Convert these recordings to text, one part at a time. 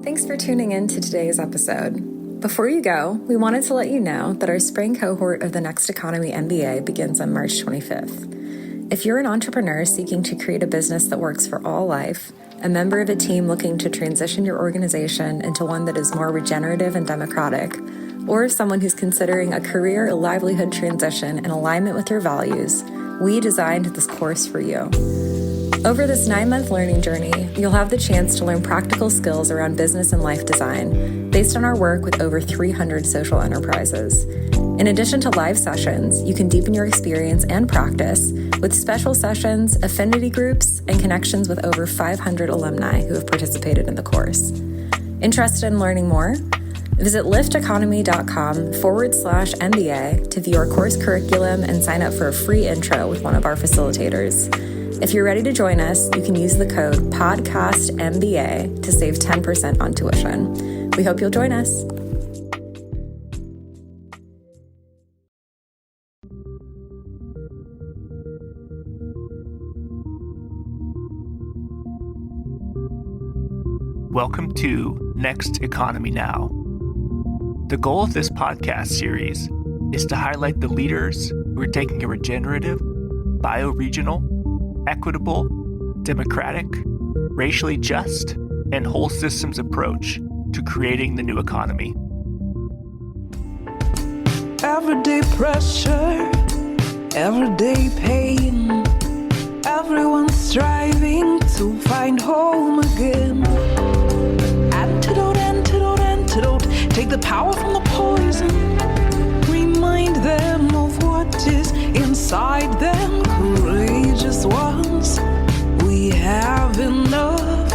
Thanks for tuning in to today's episode. Before you go, we wanted to let you know that our spring cohort of the Next Economy MBA begins on March 25th. If you're an entrepreneur seeking to create a business that works for all life, a member of a team looking to transition your organization into one that is more regenerative and democratic, or someone who's considering a career or livelihood transition in alignment with your values, we designed this course for you. Over this 9-month learning journey, you'll have the chance to learn practical skills around business and life design based on our work with over 300 social enterprises. In addition to live sessions, you can deepen your experience and practice with special sessions, affinity groups, and connections with over 500 alumni who have participated in the course. Interested in learning more? Visit lifteconomy.com/MBA to view our course curriculum and sign up for a free intro with one of our facilitators. If you're ready to join us, you can use the code PODCASTMBA to save 10% on tuition. We hope you'll join us. Welcome to Next Economy Now. The goal of this podcast series is to highlight the leaders who are taking a regenerative, bioregional, equitable, democratic, racially just, and whole systems approach to creating the new economy. Everyday pressure, everyday pain, everyone's striving to find home again. Antidote, antidote, antidote, take the power from the poison, remind them of what is inside them. Courageous ones, we have enough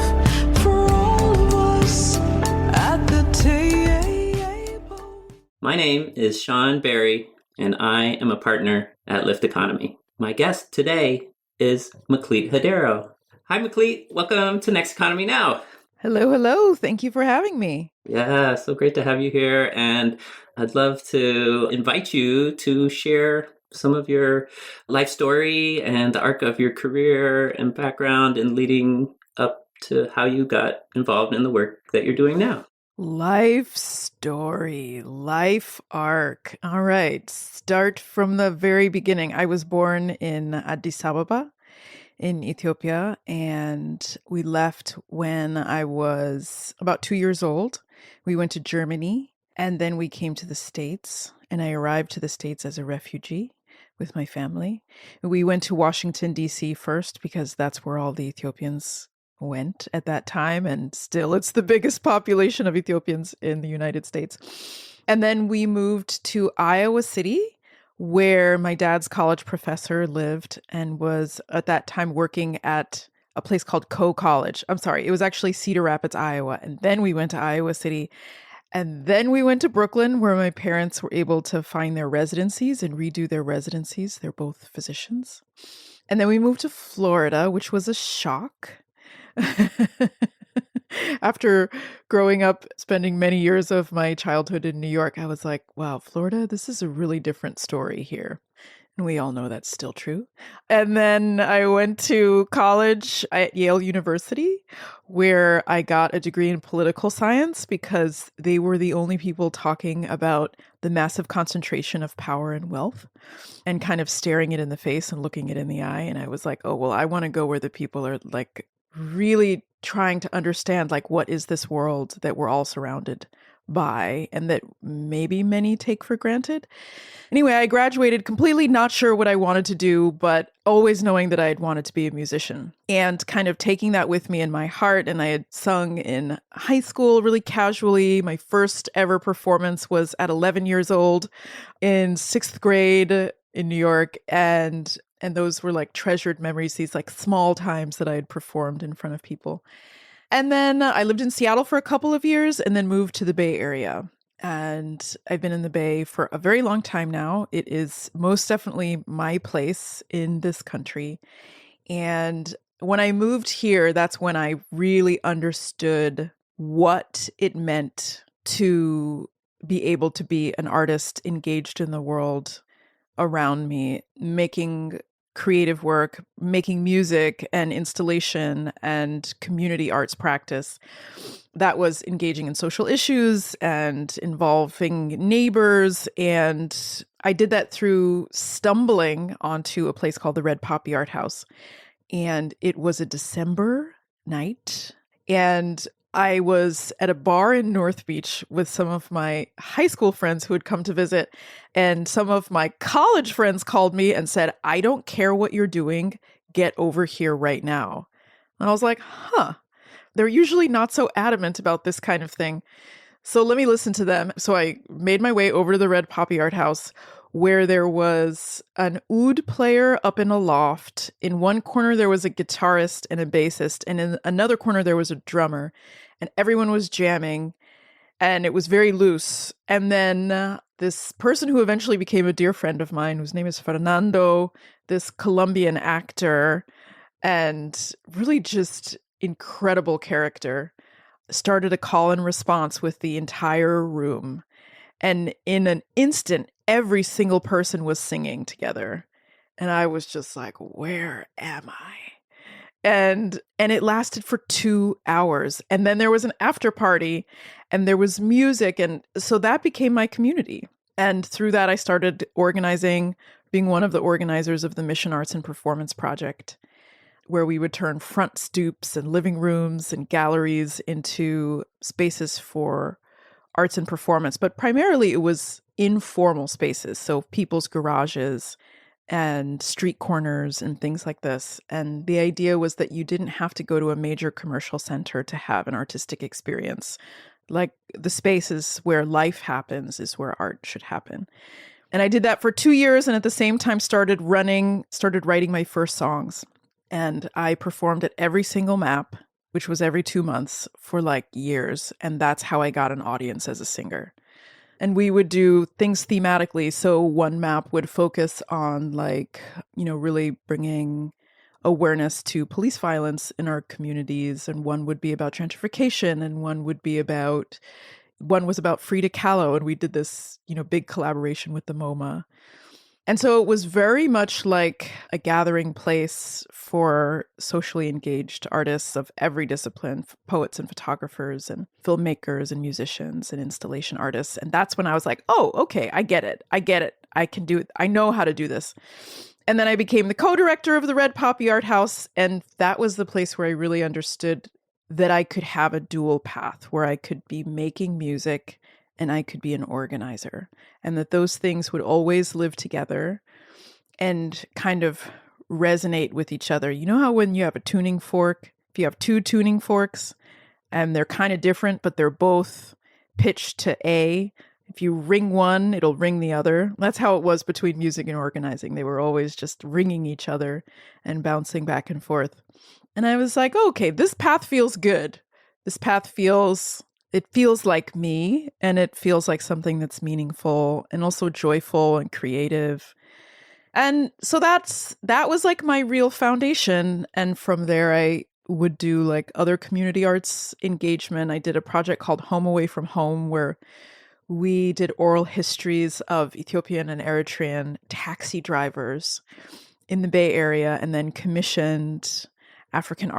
for all of us at the table. My name is Sean Berry, and I am a partner at Lift Economy. My guest today is Meklit Hadero. Hi, Meklit. Welcome to Next Economy Now. Hello, hello. Thank you for having me. Yeah, so great to have you here. And I'd love to invite you to share some of your life story and the arc of your career and background and leading up to how you got involved in the work that you're doing now. Life story, life arc. All right. Start from the very beginning. I was born in Addis Ababa in Ethiopia, and we left when I was about 2 years old. We went to Germany, and then we came to the States, and I arrived to the States as a refugee with my family. We went to Washington, D.C. first because that's where all the Ethiopians went at that time, and still it's the biggest population of Ethiopians in the United States. And then we moved to Iowa City, where my dad's college professor lived and was at that time working at a place called College. I'm sorry, it was actually Cedar Rapids, Iowa. And then we went to Iowa City. And then we went to Brooklyn, where my parents were able to find their residencies and redo their residencies. They're both physicians. And then we moved to Florida, which was a shock. After growing up, spending many years of my childhood in New York, I was like, wow, Florida, this is a really different story here. And we all know that's still true. And then I went to college at Yale University, where I got a degree in political science because they were the only people talking about the massive concentration of power and wealth and kind of staring it in the face and looking it in the eye. And I was like, oh, well, I want to go where the people are like really trying to understand, like, what is this world that we're all surrounded by and that maybe many take for granted. Anyway, I graduated completely not sure what I wanted to do, but always knowing that I had wanted to be a musician and kind of taking that with me in my heart. And I had sung in high school really casually. My first ever performance was at 11 years old in 6th grade in New York. And those were like treasured memories, these like small times that I had performed in front of people. And then I lived in Seattle for a couple of years and then moved to the Bay Area. And I've been in the Bay for a very long time now. It is most definitely my place in this country. And when I moved here, that's when I really understood what it meant to be able to be an artist engaged in the world around me, making creative work, making music and installation and community arts practice that was engaging in social issues and involving neighbors. And I did that through stumbling onto a place called the Red Poppy Art House. And it was a December night. And I was at a bar in North Beach with some of my high school friends who had come to visit. And some of my college friends called me and said, "I don't care what you're doing. Get over here right now." And I was like, huh. They're usually not so adamant about this kind of thing. So let me listen to them. So I made my way over to the Red Poppy Art House, where there was an oud player up in a loft. In one corner, there was a guitarist and a bassist. And in another corner, there was a drummer. And everyone was jamming. And it was very loose. And then this person who eventually became a dear friend of mine, whose name is Fernando, this Colombian actor, and really just incredible character, started a call and response with the entire room. And in an instant, every single person was singing together. And I was just like, where am I? And it lasted for 2 hours. And then there was an after party and there was music. And so that became my community. And through that, I started organizing, being one of the organizers of the Mission Arts and Performance Project, where we would turn front stoops and living rooms and galleries into spaces for arts and performance. But primarily it was informal spaces, so people's garages and street corners and things like this. And the idea was that you didn't have to go to a major commercial center to have an artistic experience. Like, the spaces where life happens is where art should happen. And I did that for 2 years, and at the same time started writing my first songs. And I performed at every single map, which was every 2 months, for like years. And that's how I got an audience as a singer. And we would do things thematically. So one map would focus on really bringing awareness to police violence in our communities. And one would be about gentrification. And one was about Frida Kahlo. And we did this, big collaboration with the MoMA. And so it was very much like a gathering place for socially engaged artists of every discipline, poets and photographers and filmmakers and musicians and installation artists. And that's when I was like, oh, okay, I get it. I can do it. I know how to do this. And then I became the co-director of the Red Poppy Art House. And that was the place where I really understood that I could have a dual path, where I could be making music and I could be an organizer, and that those things would always live together and kind of resonate with each other. You know how when you have a tuning fork, if you have two tuning forks and they're kind of different, but they're both pitched to A, if you ring one, it'll ring the other. That's how it was between music and organizing. They were always just ringing each other and bouncing back and forth. And I was like, okay, this path feels good. This path feels like me, and it feels like something that's meaningful and also joyful and creative. And so that was like my real foundation. And from there, I would do like other community arts engagement. I did a project called Home Away from Home, where we did oral histories of Ethiopian and Eritrean taxi drivers in the Bay Area, and then commissioned African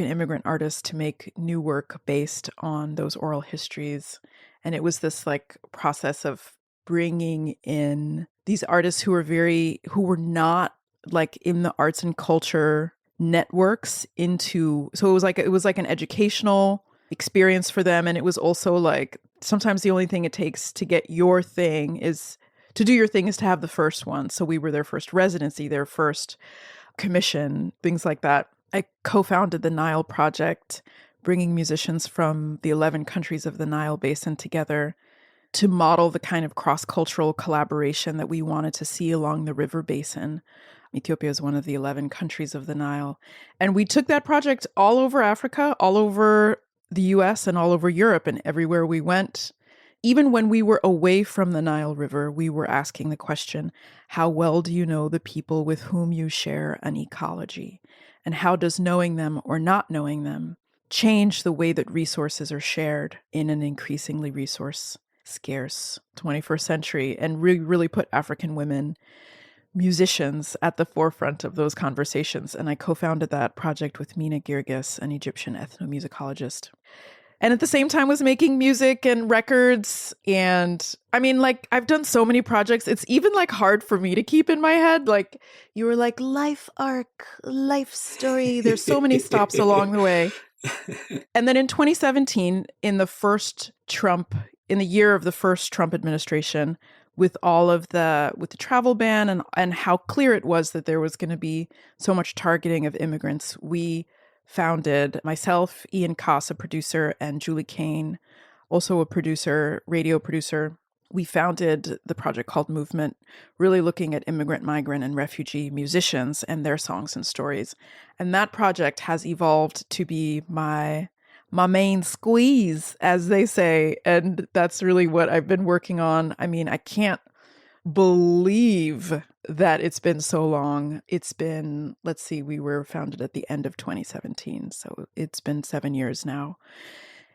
immigrant artists to make new work based on those oral histories. And it was this like process of bringing in these artists who were not like in the arts and culture networks so it was like an educational experience for them. And it was also like, sometimes the only thing it takes to get your thing is to have the first one. So we were their first residency, their first commission, things like that. I co-founded the Nile Project, bringing musicians from the 11 countries of the Nile Basin together to model the kind of cross-cultural collaboration that we wanted to see along the river basin. Ethiopia is one of the 11 countries of the Nile. And we took that project all over Africa, all over the US, and all over Europe, and everywhere we went. Even when we were away from the Nile River, we were asking the question, how well do you know the people with whom you share an ecology? And how does knowing them or not knowing them change the way that resources are shared in an increasingly resource scarce 21st century? And really put African women musicians at the forefront of those conversations. And I co-founded that project with Mina Girgis, an Egyptian ethnomusicologist. And at the same time was making music and records. And I mean, like, I've done so many projects. It's even like hard for me to keep in my head. Like, you were like, life arc, life story. There's so many stops along the way. And then in 2017, in the year of the first Trump administration, with the travel ban and how clear it was that there was going to be so much targeting of immigrants, we founded, myself, Ian Koss, a producer, and Julie Kane, also a producer, radio producer. We founded the project called Movement, really looking at immigrant, migrant, and refugee musicians and their songs and stories. And that project has evolved to be my main squeeze, as they say. And that's really what I've been working on. I mean, I can't believe that it's been so long. It's been, let's see, we were founded at the end of 2017. So it's been 7 years now.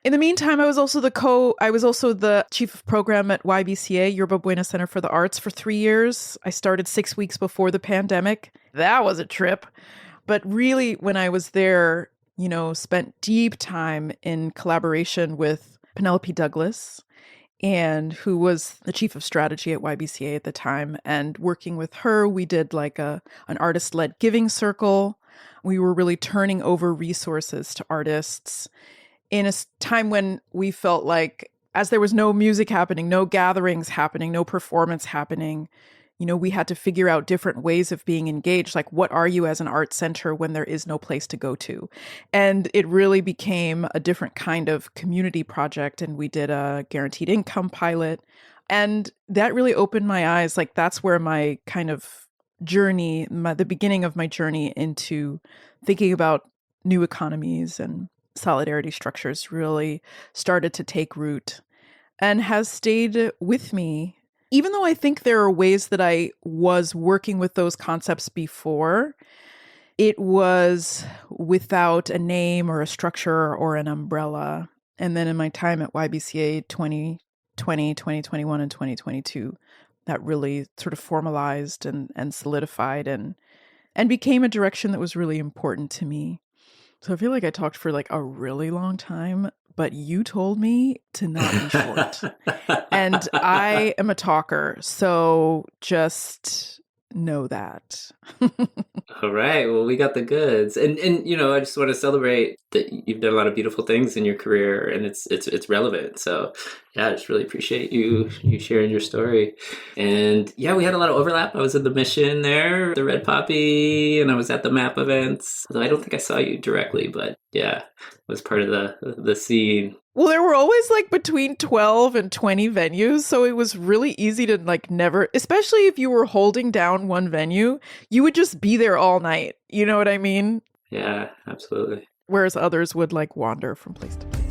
In the meantime, I was also the chief of program at YBCA, Yerba Buena Center for the Arts, for 3 years. I started 6 weeks before the pandemic. That was a trip. But really, when I was there, spent deep time in collaboration with Penelope Douglas, and who was the chief of strategy at YBCA at the time. And working with her, we did like an artist-led giving circle. We were really turning over resources to artists in a time when we felt like, as there was no music happening, no gatherings happening, no performance happening, we had to figure out different ways of being engaged. Like, what are you as an art center when there is no place to go to? And it really became a different kind of community project. And we did a guaranteed income pilot. And that really opened my eyes. Like, that's where my kind of journey, the beginning of my journey into thinking about new economies and solidarity structures really started to take root and has stayed with me. Even though I think there are ways that I was working with those concepts before, it was without a name or a structure or an umbrella. And then in my time at YBCA 2020, 2021, and 2022, that really sort of formalized and solidified and became a direction that was really important to me. So I feel like I talked for like a really long time, but you told me to not be short. And I am a talker, so just know that. All right. Well, we got the goods. And I just want to celebrate that you've done a lot of beautiful things in your career, and it's relevant. So yeah, I just really appreciate you sharing your story. And yeah, we had a lot of overlap. I was in the Mission there, the Red Poppy, and I was at the MAP events. Although I don't think I saw you directly, but yeah, was part of the scene. Well, there were always like between 12 and 20 venues. So it was really easy to like never, especially if you were holding down one venue, you would just be there all night. You know what I mean? Yeah, absolutely. Whereas others would like wander from place to place.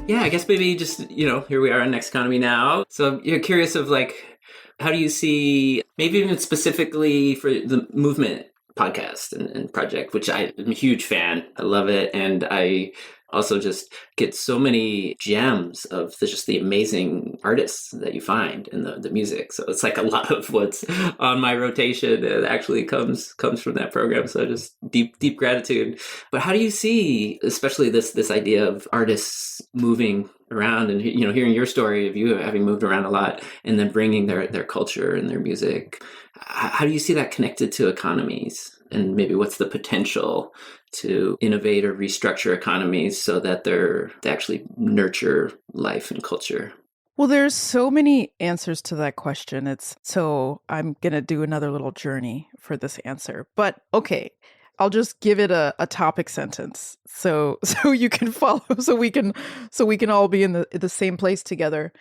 Yeah, I guess maybe just, here we are on Next Economy Now. So you're curious of like, how do you see, maybe even specifically for the Movement podcast and project, which I'm a huge fan. I love it. And I also just get so many gems of just the amazing artists that you find in the music. So it's like a lot of what's on my rotation actually comes from that program. So just deep gratitude. But how do you see, especially this idea of artists moving around and, hearing your story of you having moved around a lot and then bringing their culture and their music? How do you see that connected to economies? And maybe what's the potential to innovate or restructure economies so that they actually nurture life and culture? Well, there's so many answers to that question. So I'm going to do another little journey for this answer. But okay, I'll just give it a topic sentence so you can follow, so we can all be in the same place together.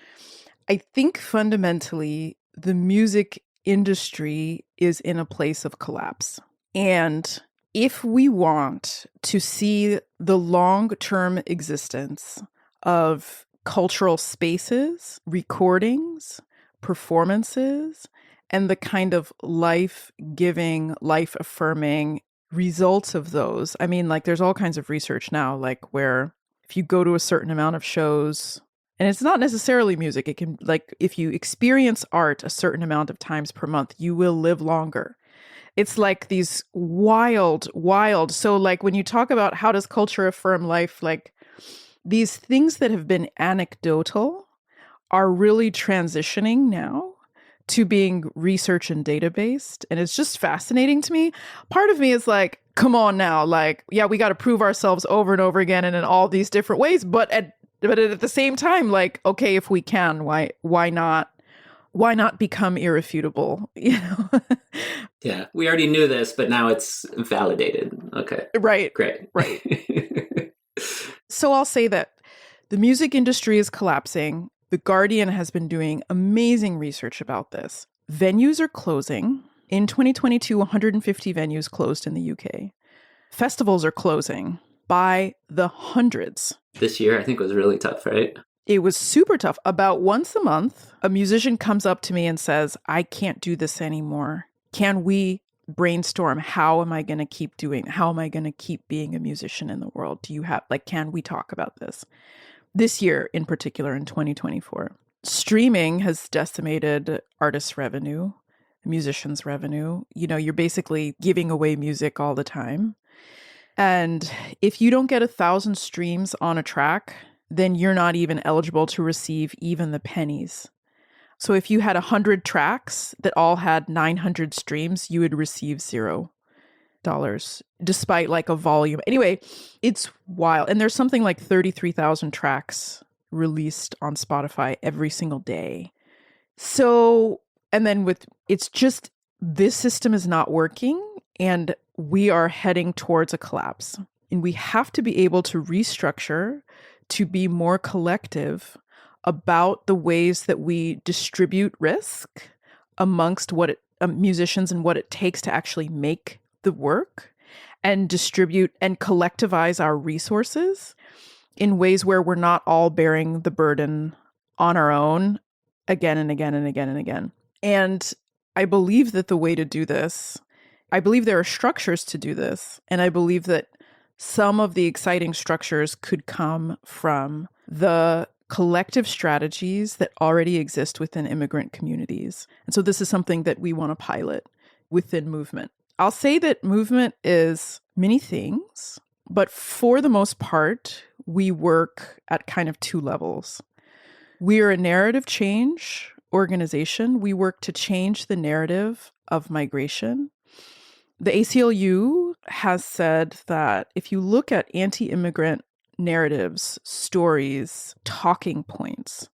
I think fundamentally the music industry is in a place of collapse. And if we want to see the long-term existence of cultural spaces, recordings, performances and the kind of life-giving, life-affirming results of those. I mean, like there's all kinds of research now, like where if you go to a certain amount of shows, and it's not necessarily music, it can, like, if you experience art a certain amount of times per month, you will live longer. It's like these wild. So like when you talk about how does culture affirm life, like these things that have been anecdotal are really transitioning now to being research and data-based. And it's just fascinating to me. Part of me is like, come on now, like, yeah, we got to prove ourselves over and over again and in all these different ways. But at the same time, like, okay, if we can, why not become irrefutable? You know? Yeah, we already knew this, but now it's validated. Okay. Right. Great. Right. So I'll say that the music industry is collapsing. The Guardian has been doing amazing research about this. Venues are closing. In 2022, 150 venues closed in the UK. Festivals are closing by the hundreds. This year, I think, was really tough, right? It was super tough. About once a month, a musician comes up to me and says, I can't do this anymore. Can we brainstorm? How am I going to keep being a musician in the world? Can we talk about this? This year, in particular, in 2024, streaming has decimated artists' revenue, musicians' revenue. You know, you're basically giving away music all the time. And if you don't get 1,000 streams on a track, then you're not even eligible to receive even the pennies. So if you had 100 tracks that all had 900 streams, you would receive $0, despite like a volume. Anyway, it's wild. And there's something like 33,000 tracks released on Spotify every single day. So, and then it's just, this system is not working and we are heading towards a collapse. And we have to be able to restructure to be more collective about the ways that we distribute risk amongst musicians and what it takes to actually make the work and distribute and collectivize our resources in ways where we're not all bearing the burden on our own again and again and again and again. And I believe that the way to do this, I believe there are structures to do this, and I believe that some of the exciting structures could come from the collective strategies that already exist within immigrant communities. And so this is something that we want to pilot within movement. I'll say that movement is many things, but for the most part, we work at kind of two levels. We are a narrative change organization. We work to change the narrative of migration. The ACLU has said that if you look at anti-immigrant narratives, stories, talking points,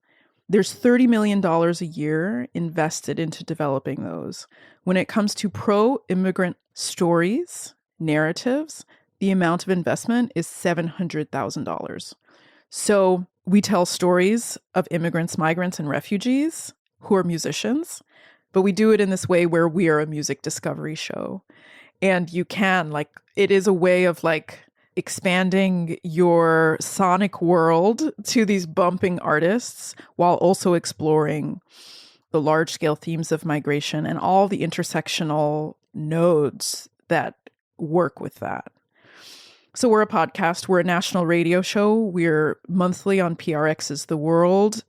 there's $30 million a year invested into developing those. When it comes to pro-immigrant stories, narratives, the amount of investment is $700,000. So we tell stories of immigrants, migrants, and refugees who are musicians, but we do it in this way where we are a music discovery show. And you can, it is a way of expanding your sonic world to these bumping artists while also exploring the large scale themes of migration and all the intersectional nodes that work with that. So we're a podcast, we're a national radio show. We're monthly on PRX's The World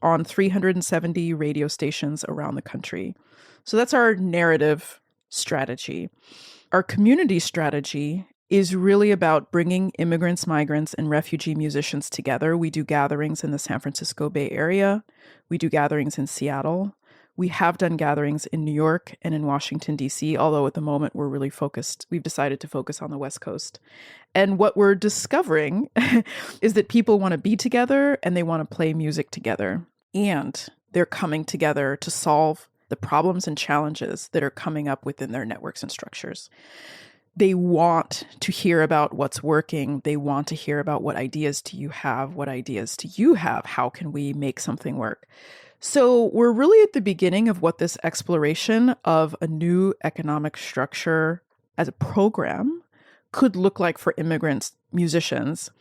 on 370 radio stations around the country. So that's our narrative strategy. Our community strategy is really about bringing immigrants, migrants, and refugee musicians together. We do gatherings in the San Francisco Bay Area. We do gatherings in Seattle. We have done gatherings in New York and in Washington, D.C., although at the moment we've decided to focus on the West Coast. And what we're discovering is that people want to be together and they want to play music together. And they're coming together to solve the problems and challenges that are coming up within their networks and structures. They want to hear about what's working. They want to hear about what ideas do you have? What ideas do you have? How can we make something work? So we're really at the beginning of what this exploration of a new economic structure as a program could look like for immigrants, musicians.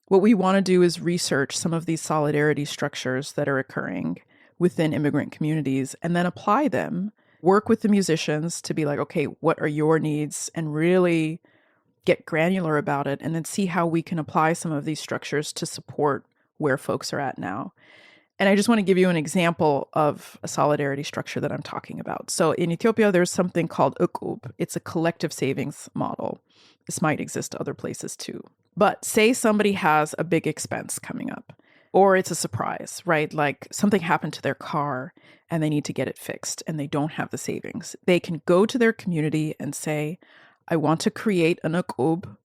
What we want to do is research some of these solidarity structures that are occurring, within immigrant communities and then apply them, work with the musicians to be like, okay, what are your needs? And really get granular about it, and then see how we can apply some of these structures to support where folks are at now. And I just want to give you an example of a solidarity structure that I'm talking about. So in Ethiopia, there's something called ukub. It's a collective savings model. This might exist other places too. But say somebody has a big expense coming up, or it's a surprise, right? Like something happened to their car and they need to get it fixed and they don't have the savings. They can go to their community and say, I want to create an ukub.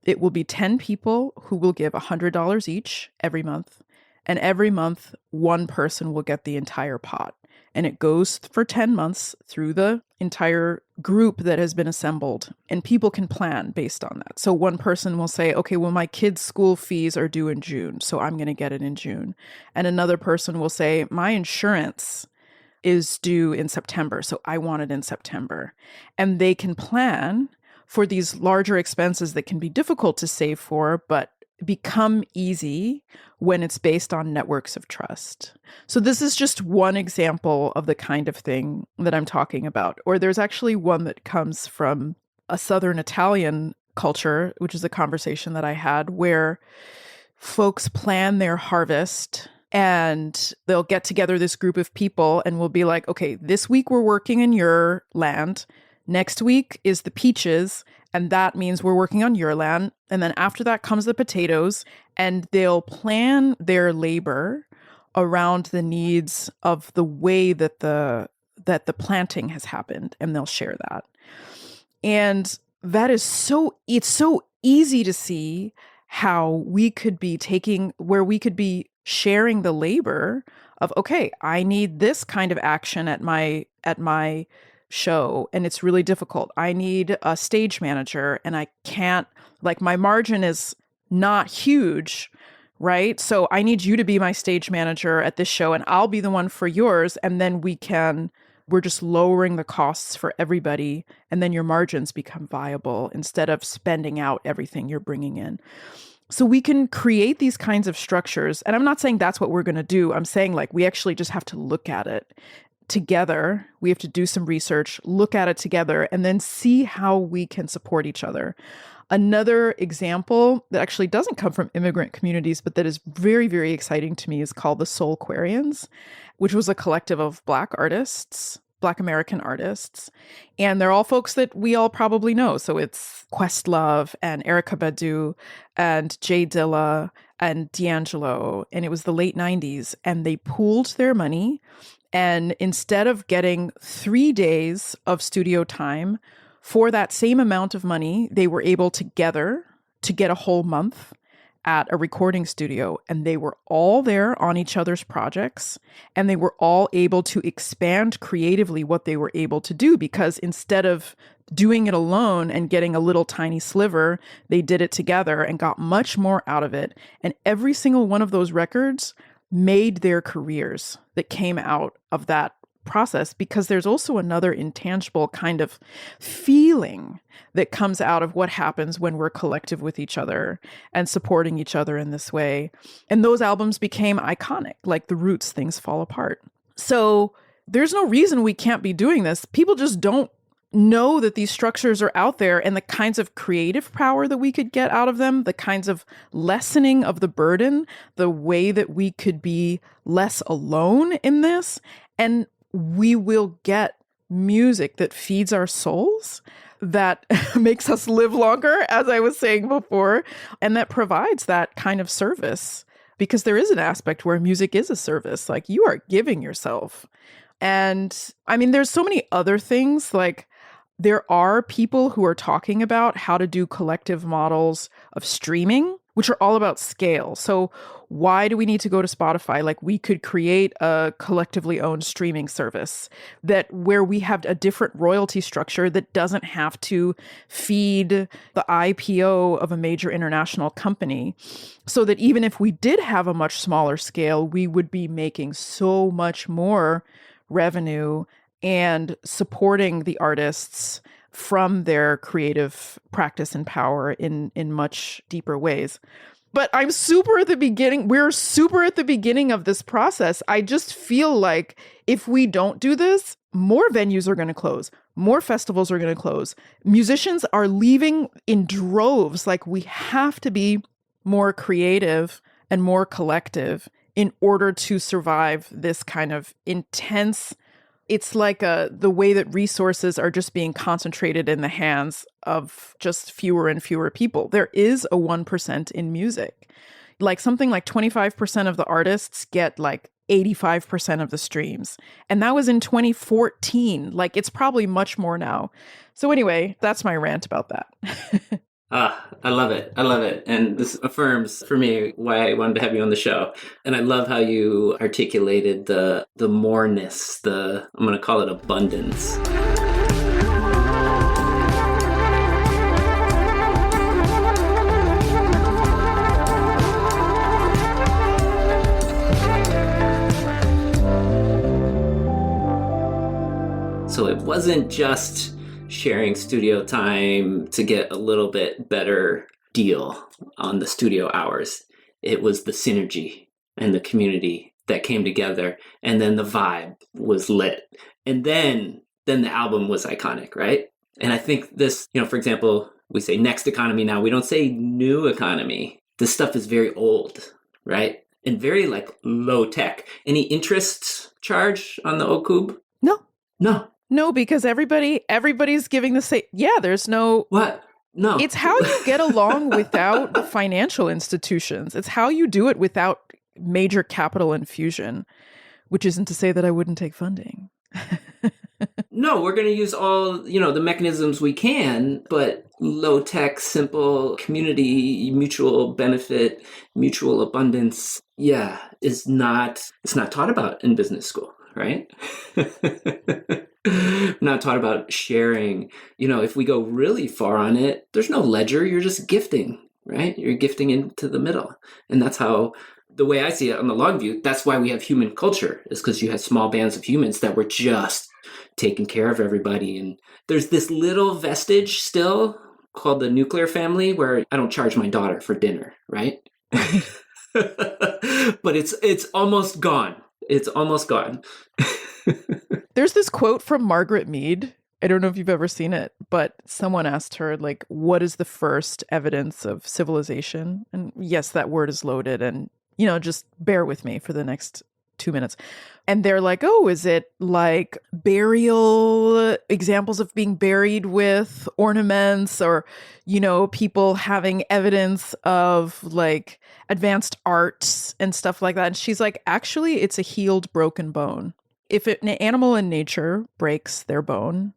It will be 10 people who will give $100 each every month. And every month, one person will get the entire pot. And it goes for 10 months through the entire group that has been assembled. And people can plan based on that. So one person will say, okay, well, my kids' school fees are due in June, so I'm going to get it in June. And another person will say, my insurance is due in September, so I want it in September. And they can plan for these larger expenses that can be difficult to save for, but become easy when it's based on networks of trust. So this is just one example of the kind of thing that I'm talking about. Or there's actually one that comes from a Southern Italian culture, which is a conversation that I had where folks plan their harvest and they'll get together this group of people and we'll be like, okay, this week we're working in your land. Next week is the peaches, and that means we're working on your land. And then after that comes the potatoes, and they'll plan their labor around the needs of the way that the planting has happened, and they'll share that. And that is it's so easy to see how we could be sharing the labor of, okay, I need this kind of action at my show, and it's really difficult. I need a stage manager, and I can't, like, my margin is not huge, right? So I need you to be my stage manager at this show, and I'll be the one for yours. And then we're just lowering the costs for everybody, and then your margins become viable instead of spending out everything you're bringing in. So we can create these kinds of structures. And I'm not saying that's what we're going to do. I'm saying, like, we actually just have to look at it together. We have to do some research, look at it together, and then see how we can support each other. Another example that actually doesn't come from immigrant communities, but that is very, very exciting to me, is called the Soulquarians, which was a collective of Black American artists. And they're all folks that we all probably know. So it's Questlove and Erykah Badu and Jay Dilla and D'Angelo. And it was the late 90s. And they pooled their money. And instead of getting 3 days of studio time for that same amount of money, they were able together to get a whole month at a recording studio. And they were all there on each other's projects. And they were all able to expand creatively what they were able to do, because instead of doing it alone and getting a little tiny sliver, they did it together and got much more out of it. And every single one of those records made their careers that came out of that process, because there's also another intangible kind of feeling that comes out of what happens when we're collective with each other and supporting each other in this way. And those albums became iconic, like The Roots, Things Fall Apart. So there's no reason we can't be doing this. People just don't know that these structures are out there, and the kinds of creative power that we could get out of them, the kinds of lessening of the burden, the way that we could be less alone in this. And we will get music that feeds our souls, that makes us live longer, as I was saying before, and that provides that kind of service. Because there is an aspect where music is a service, like you are giving yourself. And I mean, there's so many other things, like there are people who are talking about how to do collective models of streaming, which are all about scale. So why do we need to go to Spotify? Like, we could create a collectively owned streaming service where we have a different royalty structure that doesn't have to feed the IPO of a major international company, so that even if we did have a much smaller scale, we would be making so much more revenue and supporting the artists from their creative practice and power in much deeper ways. But I'm super at the beginning. We're super at the beginning of this process. I just feel like if we don't do this, more venues are going to close. More festivals are going to close. Musicians are leaving in droves. Like, we have to be more creative and more collective in order to survive this kind of intense. It's like the way that resources are just being concentrated in the hands of just fewer and fewer people. There is a 1% in music. Like something like 25% of the artists get like 85% of the streams. And that was in 2014. Like, it's probably much more now. So anyway, that's my rant about that. I love it. I love it. And this affirms for me why I wanted to have you on the show. And I love how you articulated the moreness, I'm going to call it abundance. So it wasn't just sharing studio time to get a little bit better deal on the studio hours. It was the synergy and the community that came together, and then the vibe was lit. And then the album was iconic, right? And I think this, for example, we say Next Economy now. We don't say New Economy. This stuff is very old, right? And very like low tech. Any interest charge on the Okub? No, because everybody's giving the same. Yeah, there's no. What? No. It's how you get along without the financial institutions. It's how you do it without major capital infusion, which isn't to say that I wouldn't take funding. No, we're going to use all, the mechanisms we can, but low tech, simple, community, mutual benefit, mutual abundance, it's not taught about in business school, right? Not taught about sharing. If we go really far on it, there's no ledger. You're just gifting, right? You're gifting into the middle. And that's how, the way I see it on the long view, that's why we have human culture, is because you had small bands of humans that were just taking care of everybody. And there's this little vestige still called the nuclear family where I don't charge my daughter for dinner, right? But it's almost gone. It's almost gone. There's this quote from Margaret Mead. I don't know if you've ever seen it, but someone asked her, like, what is the first evidence of civilization? And yes, that word is loaded. And, just bear with me for the next 2 minutes. And they're like, oh, is it like burial, examples of being buried with ornaments, or, people having evidence of like advanced arts and stuff like that? And she's like, actually, it's a healed, broken bone. If an animal in nature breaks their bone,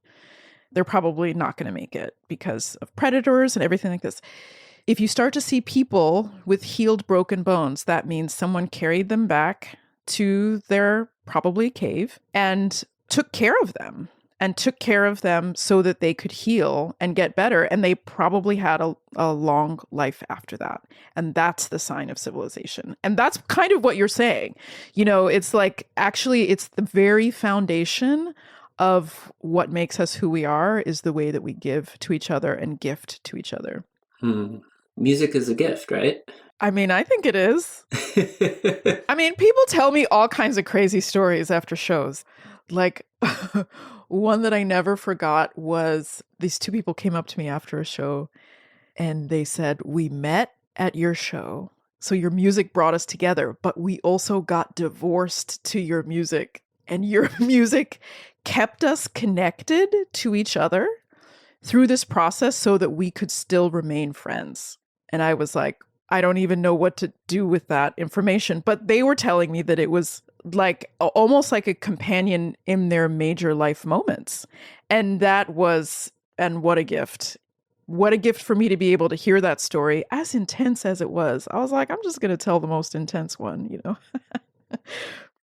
they're probably not going to make it because of predators and everything like this. If you start to see people with healed, broken bones, that means someone carried them back to their probably cave and took care of them so that they could heal and get better. And they probably had a long life after that. And that's the sign of civilization. And that's kind of what you're saying. It's like, actually, it's the very foundation of what makes us who we are is the way that we give to each other and gift to each other. Music is a gift, right? I mean, I think it is. I mean, people tell me all kinds of crazy stories after shows. Like, one that I never forgot was these two people came up to me after a show and they said, we met at your show, so your music brought us together, but we also got divorced to your music, and your music kept us connected to each other through this process so that we could still remain friends. And I was like, I don't even know what to do with that information. But they were telling me that it was like almost like a companion in their major life moments. And what a gift. What a gift for me to be able to hear that story, as intense as it was. I was like, I'm just going to tell the most intense one,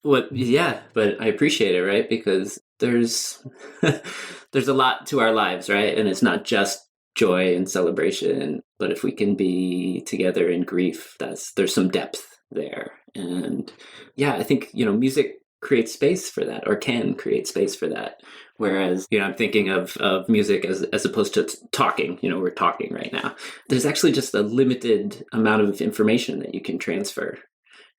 Well, yeah, but I appreciate it, right? Because there's a lot to our lives, right? And it's not just joy and celebration, but if we can be together in grief, there's some depth there. And yeah, I think, music create space for that, or can create space for that. Whereas, I'm thinking of music as opposed to talking, we're talking right now. There's actually just a limited amount of information that you can transfer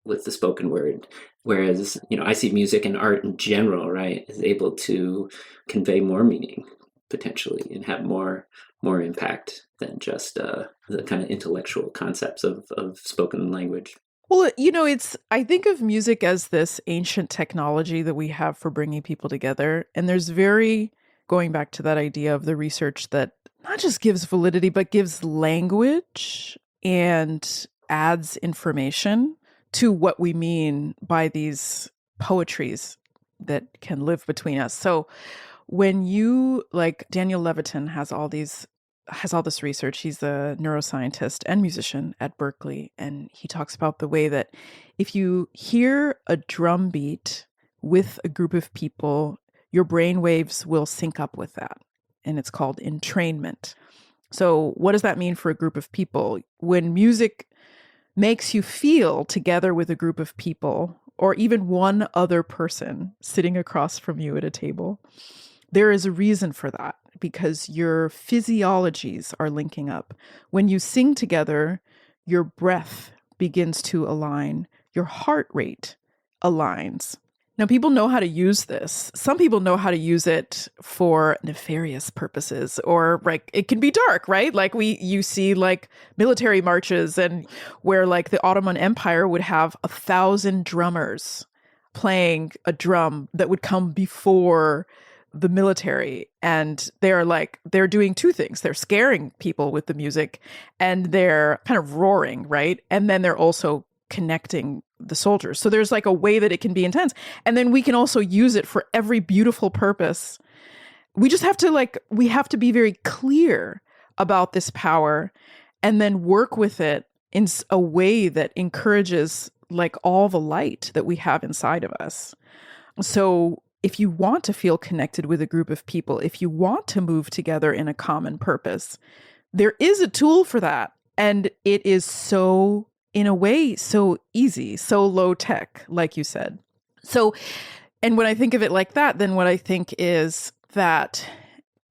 with the spoken word. Whereas, I see music and art in general, right, is able to convey more meaning potentially and have more impact than just the kind of intellectual concepts of spoken language. Well, I think of music as this ancient technology that we have for bringing people together. And there's going back to that idea of the research that not just gives validity, but gives language and adds information to what we mean by these poetries that can live between us. So when you, like Daniel Levitin has all this research. He's a neuroscientist and musician at Berkeley. And he talks about the way that if you hear a drum beat with a group of people, your brain waves will sync up with that. And it's called entrainment. So what does that mean for a group of people? When music makes you feel together with a group of people, or even one other person sitting across from you at a table, there is a reason for that, because your physiologies are linking up. When you sing together, your breath begins to align, your heart rate aligns. Now, people know how to use this. Some people know how to use it for nefarious purposes, or like it can be dark, right? Like you see like military marches, and where like the Ottoman Empire would have 1,000 drummers playing a drum that would come before the military. And they're doing two things. They're scaring people with the music, and they're kind of roaring, right? And then they're also connecting the soldiers. So there's like a way that it can be intense. And then we can also use it for every beautiful purpose. We just have to be very clear about this power, and then work with it in a way that encourages like all the light that we have inside of us. So if you want to feel connected with a group of people, if you want to move together in a common purpose, there is a tool for that. And it is so, in a way, so easy, so low tech, like you said. So, and when I think of it like that, then what I think is that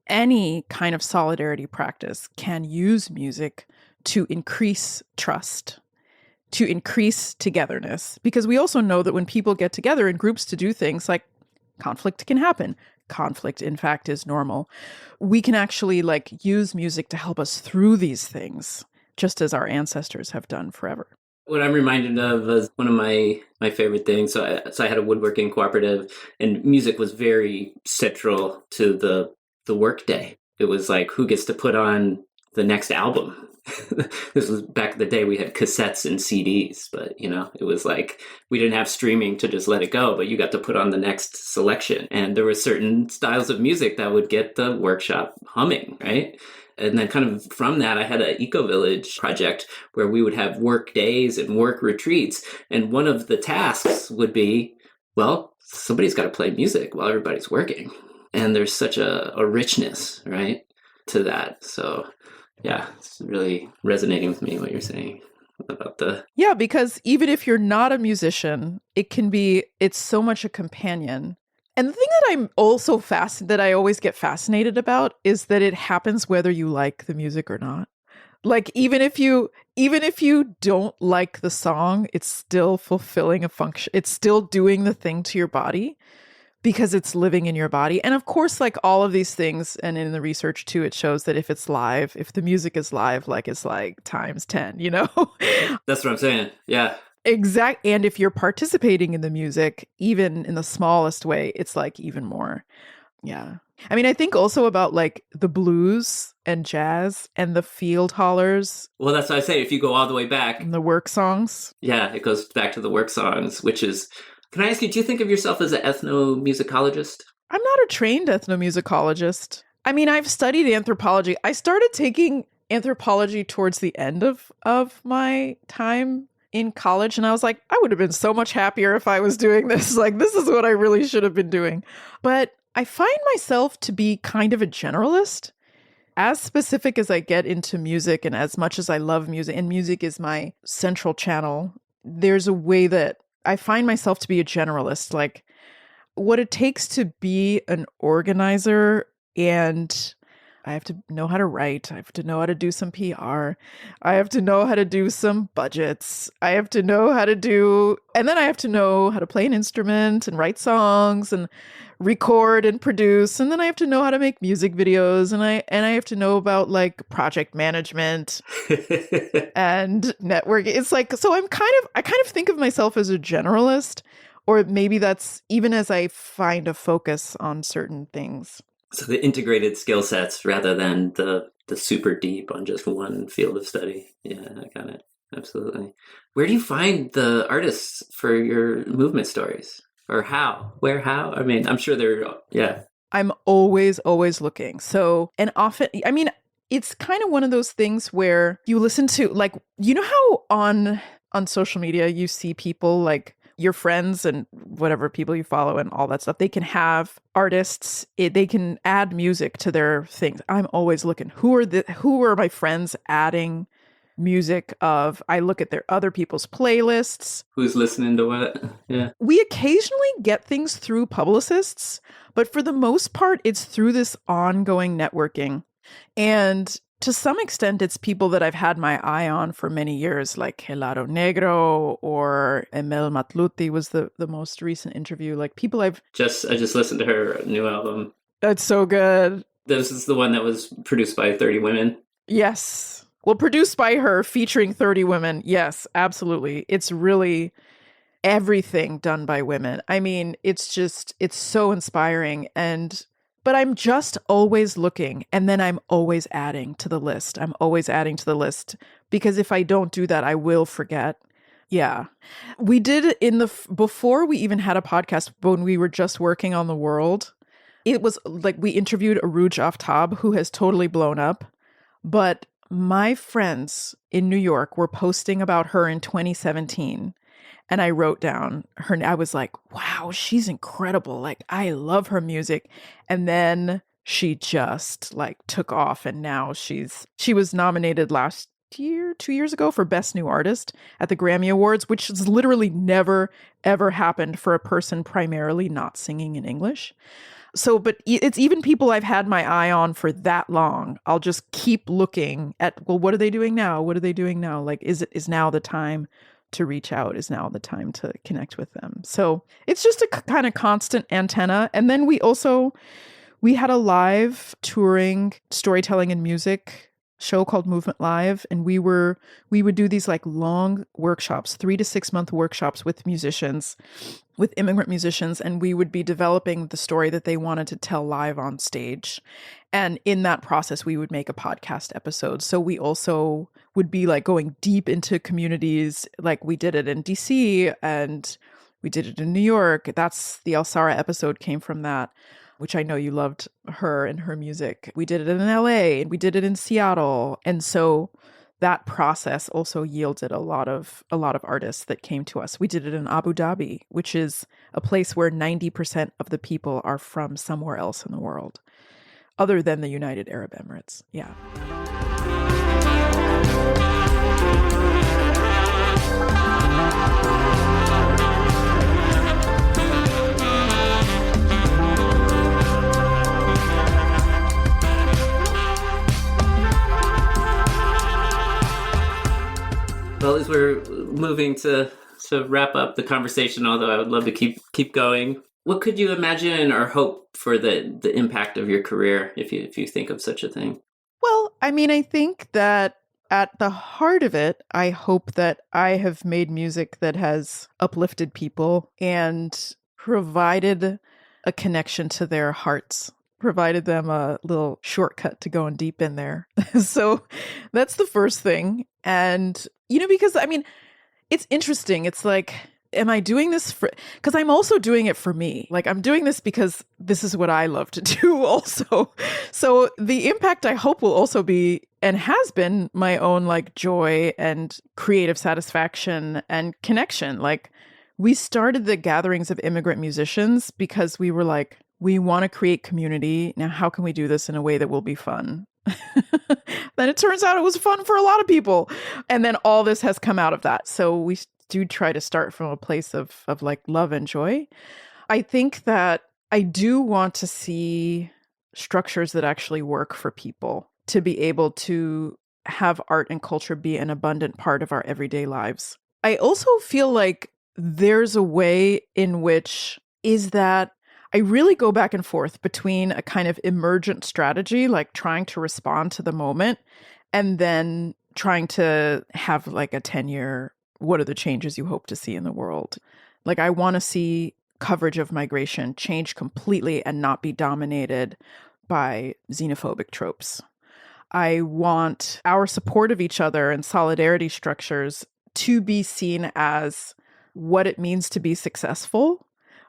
any kind of solidarity practice can use music to increase trust, to increase togetherness. Because we also know that when people get together in groups to do things, like conflict can happen. Conflict, in fact, is normal. We can actually like use music to help us through these things, just as our ancestors have done forever. What I'm reminded of is one of my favorite things. So I had a woodworking cooperative, and music was very central to the work day. It was like, who gets to put on the next album? This was back in the day we had cassettes and CDs, but it was like we didn't have streaming to just let it go, but you got to put on the next selection. And there were certain styles of music that would get the workshop humming, right? And then kind of from that, I had an eco-village project where we would have work days and work retreats. And one of the tasks would be, well, somebody's got to play music while everybody's working. And there's such a richness, right, to that. So yeah, it's really resonating with me what you're saying about the... Yeah, because even if you're not a musician, it's so much a companion. And the thing that I'm also that I always get fascinated about is that it happens whether you like the music or not. Like even if you don't like the song, it's still fulfilling a function. It's still doing the thing to your body because it's living in your body. And of course, like all of these things, and in the research too, it shows that if it's live, if the music is live, like it's like times 10, That's what I'm saying. Yeah. Exact. And if you're participating in the music, even in the smallest way, it's like even more. Yeah. I mean, I think also about like the blues and jazz and the field hollers. Well, that's what I say. If you go all the way back. And the work songs. Yeah, it goes back to the work songs, which is, can I ask you, do you think of yourself as an ethnomusicologist? I'm not a trained ethnomusicologist. I mean, I've studied anthropology. I started taking anthropology towards the end of my time in college. And I was like, I would have been so much happier if I was doing this. Like, this is what I really should have been doing. But I find myself to be kind of a generalist. As specific as I get into music, and as much as I love music, and music is my central channel, there's a way that I find myself to be a generalist. Like, what it takes to be an organizer, and I have to know how to write. I have to know how to do some PR. I have to know how to do some budgets. I have to know how to do, and then I have to know how to play an instrument and write songs and record and produce. And then I have to know how to make music videos. And I have to know about like project management and networking. It's like, so I kind of think of myself as a generalist, or maybe that's even as I find a focus on certain things. So the integrated skill sets rather than the super deep on just one field of study. Yeah, I got it. Absolutely. Where do you find the artists for your movement stories? Or how? Where, how? I mean, I'm sure yeah. I'm always looking. So, and often, I mean, it's kind of one of those things where you listen to, like, you know how on social media you see people like your friends and whatever people you follow and all that stuff, they can have artists, they can add music to their things. I'm always looking. Who are my friends adding music of? I look at their other people's playlists. Who's listening to what? Yeah. We occasionally get things through publicists, but for the most part, it's through this ongoing networking. And to some extent, it's people that I've had my eye on for many years, like Helado Negro or Emel Matluti was the most recent interview. Like people I just listened to her new album. It's so good. This is the one that was produced by 30 women. Yes. Well, produced by her, featuring 30 women. Yes, absolutely. It's really everything done by women. I mean, it's so inspiring. But I'm just always looking, and then I'm always adding to the list. Because if I don't do that, I will forget. Yeah. We did before we even had a podcast, when we were just working on The World, it was like we interviewed Arooj Aftab, who has totally blown up. But my friends in New York were posting about her in 2017. And I wrote down I was like, wow, she's incredible. Like, I love her music. And then she just like took off. And now she was nominated last year, 2 years ago, for Best New Artist at the Grammy Awards, which has literally never, ever happened for a person primarily not singing in English. So, but it's even people I've had my eye on for that long. I'll just keep looking at, well, what are they doing now? What are they doing now? Like, is now the time to reach out? Is now the time to connect with them? So it's just a kind of constant antenna. And then we had a live touring storytelling and music show called Movement Live. And we would do these like long workshops, 3 to 6 month workshops with immigrant musicians. And we would be developing the story that they wanted to tell live on stage. And in that process, we would make a podcast episode. So we also would be like going deep into communities. Like we did it in DC and we did it in New York. That's the El Sara episode came from that, which I know you loved her and her music. We did it in LA and we did it in Seattle. And so that process also yielded a lot of artists that came to us. We did it in Abu Dhabi, which is a place where 90% of the people are from somewhere else in the world, other than the United Arab Emirates. Yeah. Well, as we're moving to wrap up the conversation, although I would love to keep going, what could you imagine or hope for the impact of your career if you think of such a thing? Well, I mean, I think that at the heart of it, I hope that I have made music that has uplifted people and provided a connection to their hearts, provided them a little shortcut to going deep in there. So that's the first thing. And, because I mean, it's interesting. It's like, am I doing this because I'm also doing it for me. Like I'm doing this because this is what I love to do also. So the impact I hope will also be, and has been, my own like joy and creative satisfaction and connection. Like we started the gatherings of immigrant musicians because we were like, we want to create community. Now, how can we do this in a way that will be fun? Then it turns out it was fun for a lot of people. And then all this has come out of that. So we do try to start from a place of like love and joy. I think that I do want to see structures that actually work for people to be able to have art and culture be an abundant part of our everyday lives. I also feel like there's a way in which is that I really go back and forth between a kind of emergent strategy, like trying to respond to the moment, and then trying to have like a 10-year, what are the changes you hope to see in the world? Like I want to see coverage of migration change completely and not be dominated by xenophobic tropes. I want our support of each other and solidarity structures to be seen as what it means to be successful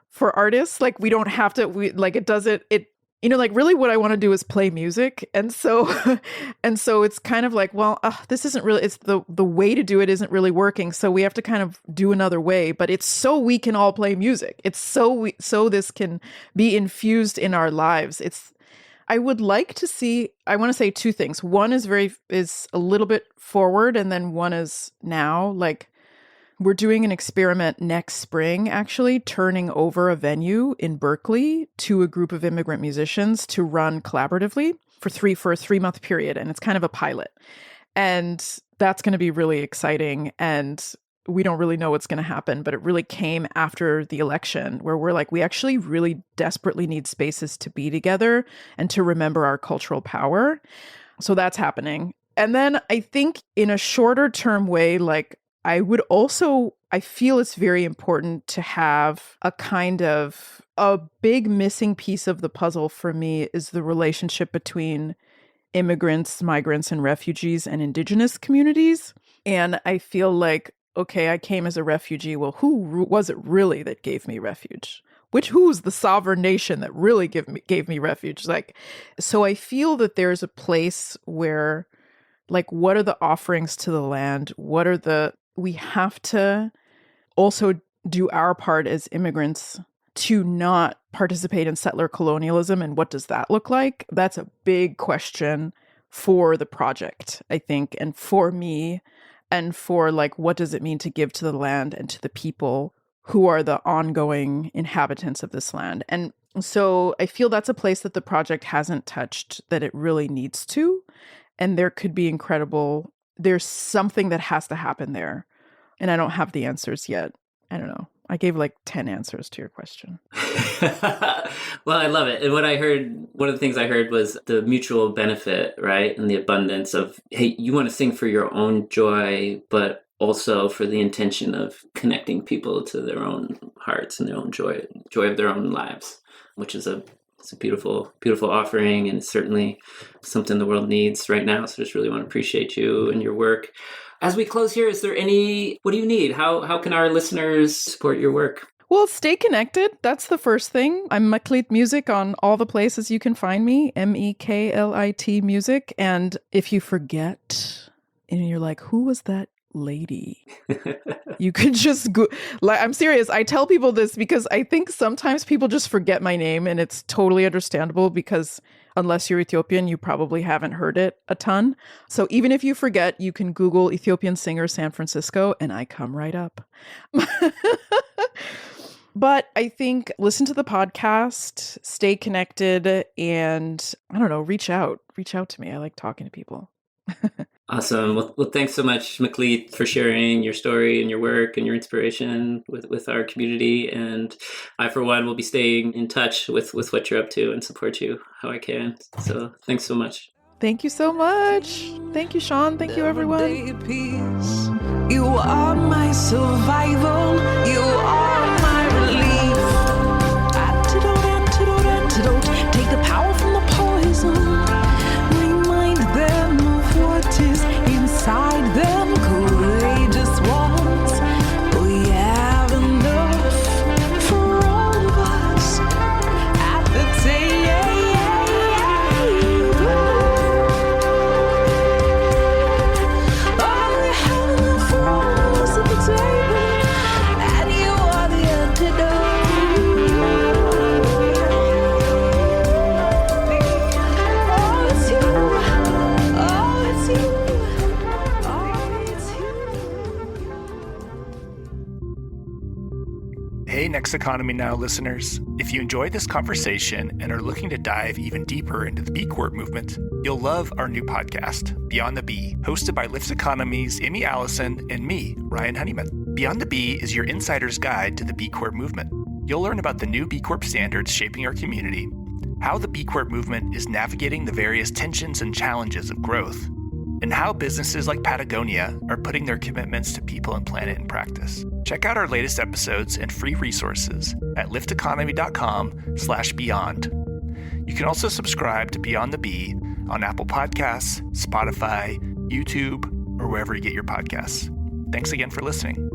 for artists. Like we don't have to, really what I want to do is play music. And so it's kind of like, well, this isn't really, it's the way to do it isn't really working. So we have to kind of do another way, but it's so we can all play music. It's so this can be infused in our lives. I would like to see, I want to say two things. One is a little bit forward, and then one is now. Like we're doing an experiment next spring, actually turning over a venue in Berkeley to a group of immigrant musicians to run collaboratively for a 3-month period. And it's kind of a pilot. And that's going to be really exciting. And we don't really know what's going to happen, but it really came after the election where we're like, we actually really desperately need spaces to be together and to remember our cultural power. So that's happening. And then I think in a shorter term way, like I feel it's very important to have a big missing piece of the puzzle for me is the relationship between immigrants, migrants, and refugees and indigenous communities. And I feel like, okay, I came as a refugee. Well, who was it really that gave me refuge? Who's the sovereign nation that really gave me refuge? Like, so I feel that there's a place where, like, what are the offerings to the land? We have to also do our part as immigrants to not participate in settler colonialism. And what does that look like? That's a big question for the project, I think, and for me. And for like, what does it mean to give to the land and to the people who are the ongoing inhabitants of this land? And so I feel that's a place that the project hasn't touched, that it really needs to. And there could be there's something that has to happen there. And I don't have the answers yet. I don't know. I gave like 10 answers to your question. Well, I love it. And one of the things I heard was the mutual benefit, right? And the abundance of, hey, you want to sing for your own joy, but also for the intention of connecting people to their own hearts and their own joy of their own lives, which is it's a beautiful, beautiful offering, and it's certainly something the world needs right now. So I just really want to appreciate you and your work. As we close here, what do you need? How can our listeners support your work? Well, stay connected. That's the first thing. I'm Meklit Music on all the places you can find me, Meklit Music. And if you forget and you're like, who was that lady? You could just go. Like, I'm serious. I tell people this because I think sometimes people just forget my name, and it's totally understandable because unless you're Ethiopian, you probably haven't heard it a ton. So even if you forget, you can Google Ethiopian singer San Francisco and I come right up. But I think listen to the podcast, stay connected, and I don't know, reach out to me. I like talking to people. Awesome. Well, thanks so much, Meklit, for sharing your story and your work and your inspiration with our community. And I, for one, will be staying in touch with what you're up to and support you how I can. So thanks so much. Thank you so much. Thank you, Sean. Thank you, everyone. Peace. You are my survival. You are my relief. Antidote. Take the power from the poison. Remind them of what is inside them. Courageous ones. We have enough for all of us at the table. Oh, we have enough for all of us at the table. Hey, Next Economy Now listeners. If you enjoyed this conversation and are looking to dive even deeper into the B Corp movement, you'll love our new podcast, Beyond the B, hosted by Lyft Economies' Amy Allison and me, Ryan Honeyman. Beyond the B is your insider's guide to the B Corp movement. You'll learn about the new B Corp standards shaping our community, how the B Corp movement is navigating the various tensions and challenges of growth, and how businesses like Patagonia are putting their commitments to people and planet in practice. Check out our latest episodes and free resources at lifteconomy.com/beyond. You can also subscribe to Beyond the B on Apple Podcasts, Spotify, YouTube, or wherever you get your podcasts. Thanks again for listening.